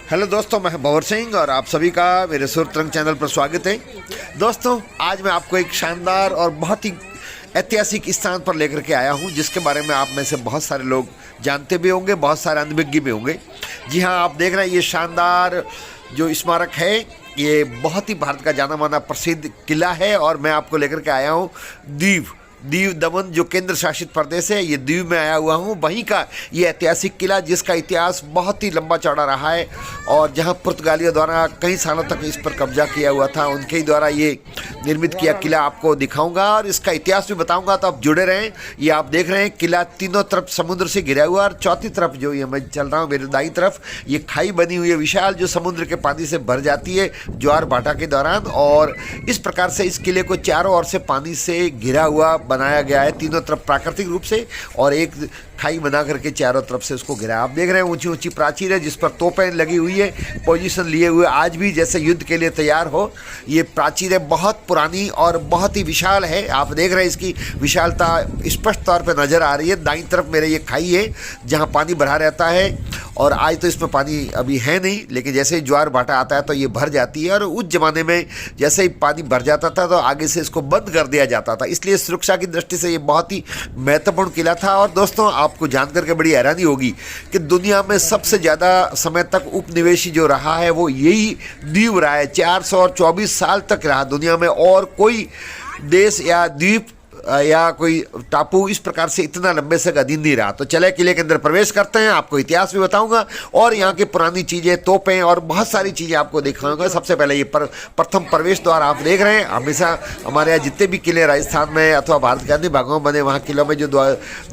Hello दोस्तों, मैं भंवर सिंह और आप सभी का मेरे सुरतरंग चैनल पर स्वागत है। दोस्तों, आज मैं आपको एक शानदार और बहुत ही ऐतिहासिक स्थान पर लेकर के आया हूं, जिसके बारे में आप में से बहुत सारे लोग जानते भी होंगे, बहुत सारे अनभिज्ञ भी होंगे। जी हाँ, आप देख रहे हैं ये शानदार जो स्मारक है, ये बहुत ही भारत का जाना माना प्रसिद्ध किला है और मैं आपको लेकर के आया हूँ दीव दमन जो केंद्र शासित प्रदेश है, ये दीव में आया हुआ हूँ। वहीं का ये ऐतिहासिक किला जिसका इतिहास बहुत ही लंबा चौड़ा रहा है और जहाँ पुर्तगालियों द्वारा कई सालों तक इस पर कब्जा किया हुआ था, उनके ही द्वारा ये निर्मित किया किला आपको दिखाऊंगा और इसका इतिहास भी बताऊंगा, तो आप जुड़े रहें। ये आप देख रहे हैं किला तीनों तरफ समुद्र से घिरा हुआ और चौथी तरफ जो ये मैं चल रहा हूँ मेरे दाईं तरफ, ये खाई बनी हुई है विशाल, जो समुद्र के पानी से भर जाती है ज्वार भाटा के दौरान। और इस प्रकार से इस किले को चारों ओर से पानी से घिरा हुआ बनाया गया है, तीनों तरफ प्राकृतिक रूप से, और एक खाई बना करके चारों तरफ से उसको घिरा। आप देख रहे हैं ऊंची ऊंची प्राचीर है जिस पर तोपें लगी हुई है, पोजीशन लिए हुए, आज भी जैसे युद्ध के लिए तैयार हो। ये प्राचीर है बहुत पुरानी और बहुत ही विशाल है। आप देख रहे हैं इसकी विशालता स्पष्ट तौर पर नजर आ रही है। दाईं तरफ मेरे ये खाई है जहाँ पानी भरा रहता है और आज तो इसमें पानी अभी है नहीं, लेकिन जैसे ही ज्वार भाटा आता है तो ये भर जाती है। और उस जमाने में जैसे ही पानी भर जाता था तो आगे से इसको बंद कर दिया जाता था, इसलिए सुरक्षा की दृष्टि से ये बहुत ही महत्वपूर्ण किला था। और दोस्तों, आपको जानकर के बड़ी हैरानी होगी कि दुनिया में सबसे ज़्यादा समय तक उपनिवेशी जो रहा है वो यही दीव रहा है। 424 साल तक रहा दुनिया में, और कोई देश या द्वीप या कोई टापू इस प्रकार से इतना लंबे से अधीन नहीं रहा। तो चले किले के अंदर प्रवेश करते हैं, आपको इतिहास भी बताऊंगा और यहाँ की पुरानी चीज़ें, तोपें और बहुत सारी चीज़ें आपको दिखाऊंगा। सबसे पहले ये प्रथम प्रवेश द्वार आप देख रहे हैं। हमेशा हमारे यहाँ जितने भी किले राजस्थान में अथवा भारत के अन्य भागों में बने, वहाँ किलों में जो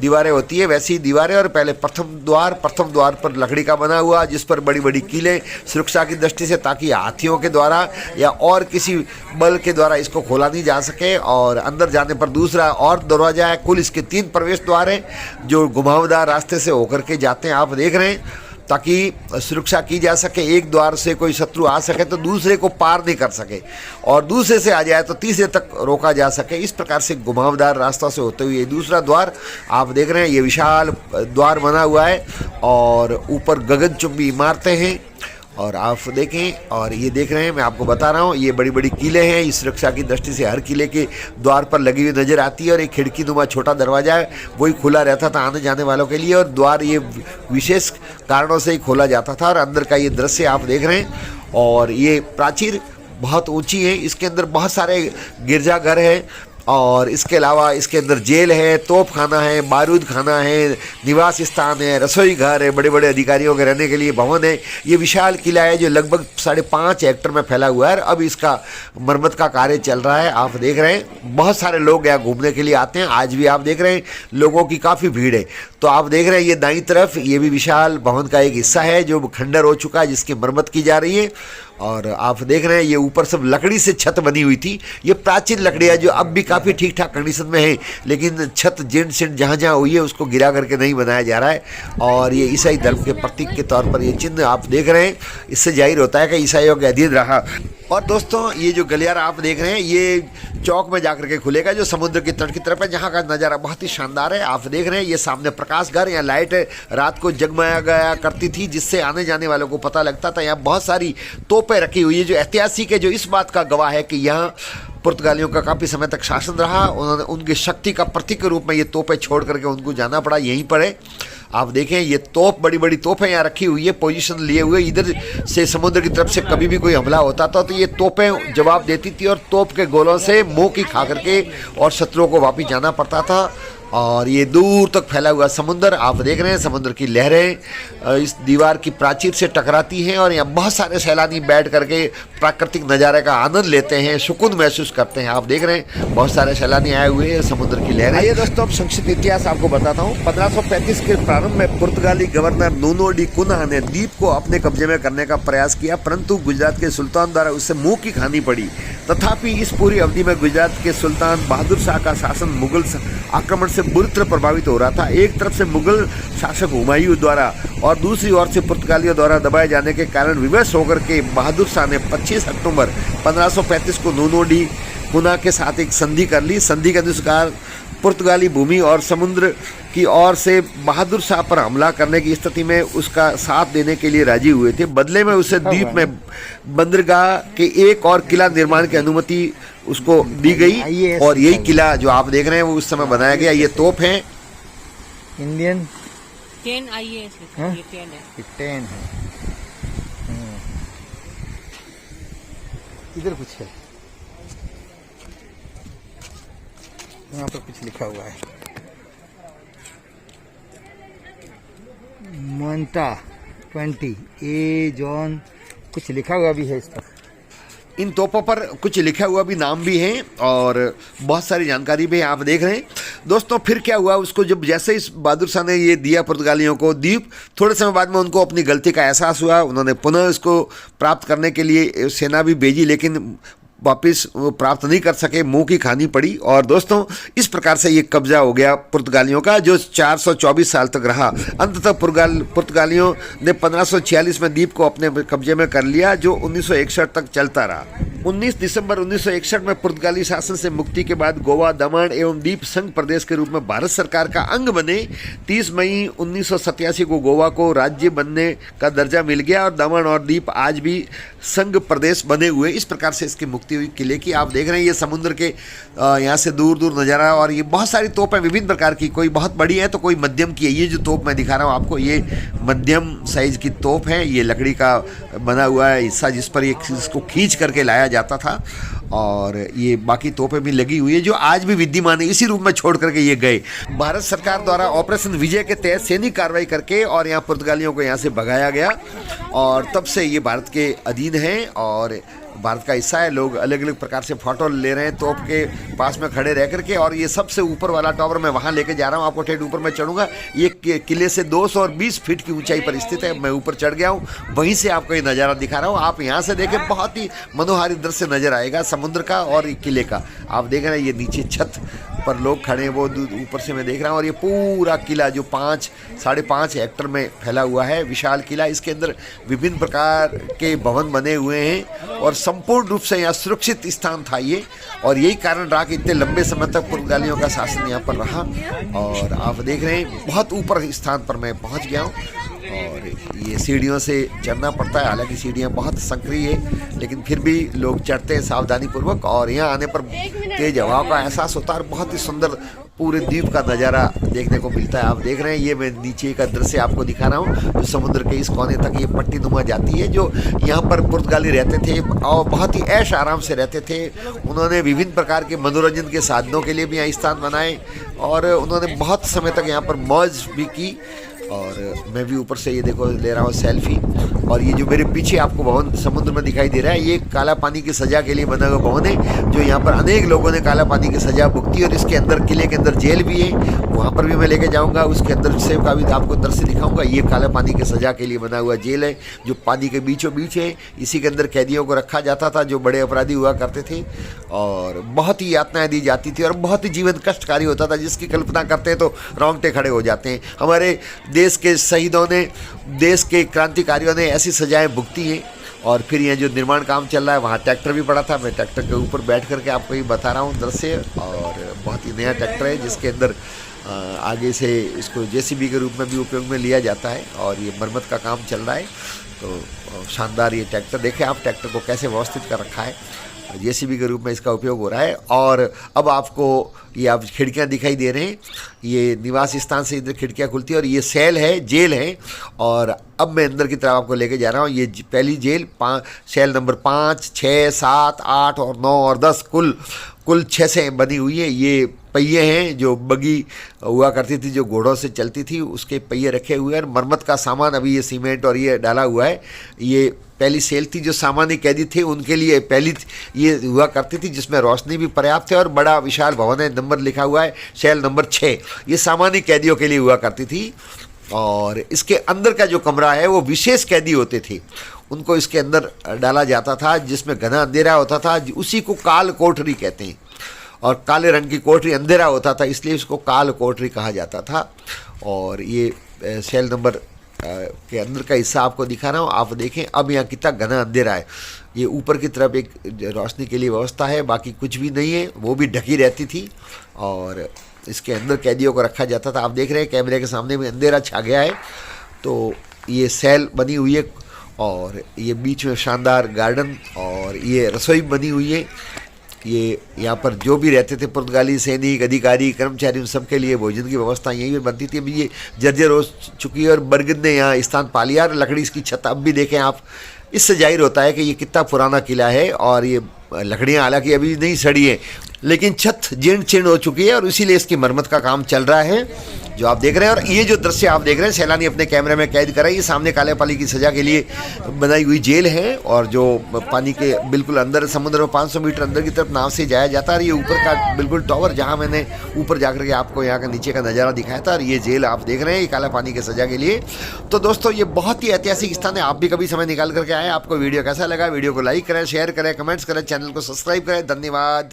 दीवारें होती है वैसी दीवारें, और पहले प्रथम द्वार पर लकड़ी का बना हुआ, जिस पर बड़ी बड़ी कीलें सुरक्षा की दृष्टि से, ताकि हाथियों के द्वारा या और किसी बल के द्वारा इसको खोला नहीं जा सके। और अंदर जाने पर दूसरा और दरवाजा है। कुल इसके 3 प्रवेश द्वार हैं जो घुमावदार रास्ते से होकर के जाते हैं, आप देख रहे हैं, ताकि सुरक्षा की जा सके। एक द्वार से कोई शत्रु आ सके तो दूसरे को पार नहीं कर सके, और दूसरे से आ जाए तो तीसरे तक रोका जा सके। इस प्रकार से घुमावदार रास्तों से होते हुए दूसरा द्वार आप देख रहे हैं, ये विशाल द्वार बना हुआ है और ऊपर गगनचुंबी इमारतें हैं। और आप देखें, और ये देख रहे हैं, मैं आपको बता रहा हूँ, ये बड़ी बड़ी किले हैं। इस सुरक्षा की दृष्टि से हर किले के द्वार पर लगी हुई नज़र आती है, और एक खिड़की नुमा छोटा दरवाज़ा है, वही खुला रहता था आने जाने वालों के लिए, और द्वार ये विशेष कारणों से ही खोला जाता था। और अंदर का ये दृश्य आप देख रहे हैं, और ये प्राचीर बहुत ऊंची है, इसके अंदर बहुत सारे गिरजाघर हैं, और इसके अलावा इसके अंदर जेल है, तोप खाना है, बारूद खाना है, निवास स्थान है, रसोई घर है, बड़े बड़े अधिकारियों के रहने के लिए भवन है। ये विशाल किला है जो लगभग 5.5 हेक्टर में फैला हुआ है। अब इसका मरम्मत का कार्य चल रहा है। आप देख रहे हैं बहुत सारे लोग यहाँ घूमने के लिए आते हैं, आज भी आप देख रहे हैं लोगों की काफ़ी भीड़ है। तो आप देख रहे हैं ये दाईं तरफ, ये भी विशाल भवन का एक हिस्सा है जो खंडर हो चुका है, जिसकी मरम्मत की जा रही है। और आप देख रहे हैं ये ऊपर सब लकड़ी से छत बनी हुई थी। ये प्राचीन लकड़ी है जो अब भी काफ़ी ठीक ठाक कंडीशन में है, लेकिन छत जिन सिंट जहाँ जहाँ हुई है उसको गिरा करके नहीं बनाया जा रहा है। और ये ईसाई धर्म के प्रतीक के तौर पर ये चिन्ह आप देख रहे हैं, इससे जाहिर होता है कि ईसाइयों के अधीन रहा। और दोस्तों, ये जो गलियारा आप देख रहे हैं ये चौक में जाकर के खुलेगा जो समुद्र की तट की तरफ है, जहाँ का नज़ारा बहुत ही शानदार है। आप देख रहे हैं ये सामने प्रकाश घर, यहाँ लाइट रात को जगमगाया गया करती थी, जिससे आने जाने वालों को पता लगता था। यहाँ बहुत सारी तोपें रखी हुई है जो ऐतिहासिक है, जो इस बात का गवाह है कि यहाँ पुर्तगालियों का काफ़ी समय तक शासन रहा। उन्होंने उनकी शक्ति का प्रतीक के रूप में ये तोपें छोड़ करके उनको जाना पड़ा, यहीं पर है। आप देखें ये तोप, बड़ी बड़ी तोपें यहाँ रखी हुई है पोजीशन लिए हुए। इधर से समुद्र की तरफ से कभी भी कोई हमला होता था तो ये तोपें जवाब देती थी, और तोप के गोलों से मुंह की खा करके और शत्रुओं को वापस जाना पड़ता था। और ये दूर तक फैला हुआ समुद्र आप देख रहे हैं, समुद्र की लहरें इस दीवार की प्राचीर से टकराती हैं, और यहाँ बहुत सारे सैलानी बैठ करके प्राकृतिक नज़ारे का आनंद लेते हैं, सुकून महसूस करते हैं। आप देख रहे हैं बहुत सारे सैलानी आए हुए हैं, समुद्र की लहरें। आइए दोस्तों, अब संक्षिप्त इतिहास आपको बताता हूँ। 1535 के प्रारंभ में पुर्तगाली गवर्नर नूनो डी कुन्हा ने द्वीप को अपने कब्जे में करने का प्रयास किया, परंतु गुजरात के सुल्तान द्वारा उससे मुँह की खानी पड़ी। तथापि इस पूरी अवधि में गुजरात के सुल्तान बहादुर शाह का शासन मुगल आक्रमण से बुरी तरह प्रभावित हो रहा था। एक तरफ से मुगल शासक हुमायूं द्वारा और दूसरी ओर से पुर्तगालियों द्वारा दबाए जाने के कारण विवश होकर के बहादुर शाह ने 25 अक्टूबर 1535 को नूनो डी कुन्हा के साथ एक संधि कर ली। संधि के अनुसार पुर्तगाली भूमि और समुद्र की ओर से बहादुर शाह पर हमला करने की स्थिति में उसका साथ देने के लिए राजी हुए थे। बदले में उसे द्वीप में बंदरगाह के एक और किला निर्माण की अनुमति उसको दी गई और यही किला जो आप देख रहे हैं वो उस समय बनाया गया। ये तोप है इंडियन 10 IAS लिखा है, ये 10 है। 10 है। इधर कुछ है, यहाँ पर कुछ लिखा हुआ है मोंटा 20 ए जॉन, कुछ लिखा हुआ भी है इस पर। इन तोपों पर कुछ लिखा हुआ भी नाम भी है और बहुत सारी जानकारी भी है, आप देख रहे हैं दोस्तों। फिर क्या हुआ, उसको जब जैसे इस बहादुर शाह ने ये दिया पुर्तगालियों को द्वीप, थोड़े समय बाद में उनको अपनी गलती का एहसास हुआ। उन्होंने पुनः इसको प्राप्त करने के लिए सेना भी भेजी, लेकिन वापस वो प्राप्त नहीं कर सके, मुंह की खानी पड़ी। और दोस्तों इस प्रकार से ये कब्जा हो गया पुर्तगालियों का, जो 424 साल तक रहा। अंततः पुर्तगालियों ने 1546 में द्वीप को अपने कब्जे में कर लिया, जो 1961 तक चलता रहा। 19 दिसंबर 1961 में पुर्तगाली शासन से मुक्ति के बाद गोवा, दमन एवं दीप संघ प्रदेश के रूप में भारत सरकार का अंग बने। 30 मई 1987 को गोवा को राज्य बनने का दर्जा मिल गया और दमन और दीप आज भी संघ प्रदेश बने हुए। इस प्रकार से इसकी मुक्ति हुई किले की। आप देख रहे हैं ये समुद्र के यहाँ से दूर दूर नज़ारा, और ये बहुत सारी तोप है विभिन्न प्रकार की, कोई बहुत बड़ी है तो कोई मध्यम की है। ये जो तोप मैं दिखा रहा हूँ आपको, ये मध्यम साइज की तोप है। ये लकड़ी का बना हुआ है हिस्सा जिस पर ये इसको खींच करके लाया जाता था, और ये बाकी तोपें भी लगी हुई है जो आज भी विद्यमान है। इसी रूप में छोड़ करके ये गए। भारत सरकार द्वारा ऑपरेशन विजय के तहत सैनिक कार्रवाई करके और यहाँ पुर्तगालियों को यहाँ से भगाया गया, और तब से ये भारत के अधीन है और भारत का हिस्सा है। लोग अलग अलग प्रकार से फोटो ले रहे हैं तोप के पास में खड़े रह करके। और ये सबसे ऊपर वाला टावर मैं वहाँ लेके जा रहा हूँ आपको, ठेठ ऊपर मैं चढ़ूंगा। ये किले से 220 फीट की ऊंचाई पर स्थित है। मैं ऊपर चढ़ गया हूँ, वहीं से आपको ये नज़ारा दिखा रहा हूँ। आप यहाँ से देखें, बहुत ही मनोहारी दृश्य नजर आएगा समुद्र का और किले का। आप देख रहे हैं ये नीचे छत पर लोग खड़े हैं, वो ऊपर से मैं देख रहा हूँ। और ये पूरा किला जो 5-5.5 हेक्टर में फैला हुआ है, विशाल किला। इसके अंदर विभिन्न प्रकार के भवन बने हुए हैं और संपूर्ण रूप से यहाँ सुरक्षित स्थान था ये, और यही कारण रहा कि इतने लंबे समय तक पुर्तगालियों का शासन यहाँ पर रहा। और आप देख रहे हैं बहुत ऊपर स्थान पर मैं पहुँच गया हूँ, और ये सीढ़ियों से चढ़ना पड़ता है। हालांकि सीढ़ियाँ बहुत संकरी है, लेकिन फिर भी लोग चढ़ते हैं सावधानी पूर्वक। और यहाँ आने पर तेज हवाओं का एहसास होता है और बहुत ही सुंदर पूरे द्वीप का नज़ारा देखने को मिलता है। आप देख रहे हैं ये मैं नीचे का दृश्य आपको दिखा रहा हूँ, जो समुद्र के इस कोने तक ये पट्टी नुमा जाती है। जो यहाँ पर पुर्तगाली रहते थे और बहुत ही ऐश आराम से रहते थे। उन्होंने विभिन्न प्रकार के मनोरंजन के साधनों के लिए भी यहाँ स्थान बनाए, और उन्होंने बहुत समय तक यहाँ पर मौज भी की। और मैं भी ऊपर से ये देखो ले रहा हूँ सेल्फी। और ये जो मेरे पीछे आपको भवन समुद्र में दिखाई दे रहा है, ये काला पानी की सज़ा के लिए बना हुआ भवन है, जो यहाँ पर अनेक लोगों ने काला पानी की सज़ा भुगती। और इसके अंदर किले के अंदर जेल भी है, वहाँ पर भी मैं लेके जाऊँगा। उसके अंदर से का भी आपको दृश्य दिखाऊँगा। ये काला पानी की सज़ा के लिए बना हुआ जेल है, जो पानी के बीचों बीच है। इसी के अंदर कैदियों को रखा जाता था जो बड़े अपराधी हुआ करते थे, और बहुत ही यातनाएँ दी जाती थी और बहुत ही जीवन कष्टकारी होता था, जिसकी कल्पना करते हैं तो रोंगटे खड़े हो जाते हैं। हमारे देश के शहीदों ने, देश के क्रांतिकारियों ने ऐसी सजाएं भुगती हैं। और फिर ये जो निर्माण काम चल रहा है, वहाँ ट्रैक्टर भी पड़ा था। मैं ट्रैक्टर के ऊपर बैठ करके आपको ये बता रहा हूँ दृश्य। और बहुत ही नया ट्रैक्टर है, जिसके अंदर आगे से इसको जेसीबी के रूप में भी उपयोग में लिया जाता है, और ये मरम्मत का काम चल रहा है। तो शानदार ये ट्रैक्टर देखें आप, ट्रैक्टर को कैसे व्यवस्थित कर रखा है, जेसीबी के रूप में इसका उपयोग हो रहा है। और अब आपको ये आप खिड़कियां दिखाई दे रहे हैं, ये निवास स्थान से इधर खिड़कियां खुलती है, और ये सेल है, जेल है। और अब मैं अंदर की तरफ आपको लेके जा रहा हूँ। ये पहली जेल सेल नंबर 5, 6, 7, 8 और 9 और 10 कुल 6 से बनी हुई है। ये पहिए हैं जो बगी हुआ करती थी, जो घोड़ों से चलती थी, उसके पहिए रखे हुए हैं। मरम्मत का सामान अभी ये सीमेंट और ये डाला हुआ है। ये पहली सेल थी, जो सामान्य कैदी थे उनके लिए पहली ये हुआ करती थी, जिसमें रोशनी भी पर्याप्त है और बड़ा विशाल भवन है। नंबर लिखा हुआ है सेल नंबर 6। ये सामान्य कैदियों के लिए हुआ करती थी। और इसके अंदर का जो कमरा है वो विशेष कैदी होते थे, उनको इसके अंदर डाला जाता था, जिसमें घना अंधेरा होता था। उसी को काल कोठरी कहते हैं, और काले रंग की कोठरी, अंधेरा होता था, इसलिए इसको काल कोठरी कहा जाता था। और ये सेल नंबर के अंदर का हिस्सा आपको दिखा रहा हूँ। आप देखें अब यहाँ कितना घना अंधेरा है। ये ऊपर की तरफ एक रोशनी के लिए व्यवस्था है, बाकी कुछ भी नहीं है, वो भी ढकी रहती थी। और इसके अंदर कैदियों को रखा जाता था। आप देख रहे हैं कैमरे के सामने भी अंधेरा छा गया है। तो ये सेल बनी हुई है और ये बीच में शानदार गार्डन और ये रसोई बनी हुई है। ये यहाँ पर जो भी रहते थे पुर्तगाली सैनिक, अधिकारी, कर्मचारी, उन सबके लिए भोजन की व्यवस्था यहीं पर बनती थी। अभी ये जर्जर हो चुकी है और बरगद ने यहाँ स्थान पा लिया। और लकड़ी इसकी छत अब भी देखें आप, इससे जाहिर होता है कि ये कितना पुराना किला है। और ये लकड़ियाँ हालांकि अभी नहीं सड़ी है, लेकिन छत जीर्ण शीर्ण हो चुकी है और इसीलिए इसकी मरम्मत का काम चल रहा है जो आप देख रहे हैं। और ये जो दृश्य आप देख रहे हैं सैलानी अपने कैमरे में कैद कर रहे हैं। ये सामने काले पानी की सज़ा के लिए बनाई हुई जेल है और जो पानी के बिल्कुल अंदर समुद्र में 500 मीटर अंदर की तरफ नाव से जाया जाता है। और ये ऊपर का बिल्कुल टॉवर जहाँ मैंने ऊपर जाकर के आपको यहाँ का नीचे का नज़ारा दिखाया था। और ये जेल आप देख रहे हैं ये काला पानी की सज़ा के लिए। तो दोस्तों ये बहुत ही ऐतिहासिक स्थान है। आप भी कभी समय निकाल करके आए। आपको वीडियो कैसा लगा? वीडियो को लाइक करें, शेयर करें, कमेंट्स करें, चैनल को सब्सक्राइब करें। धन्यवाद।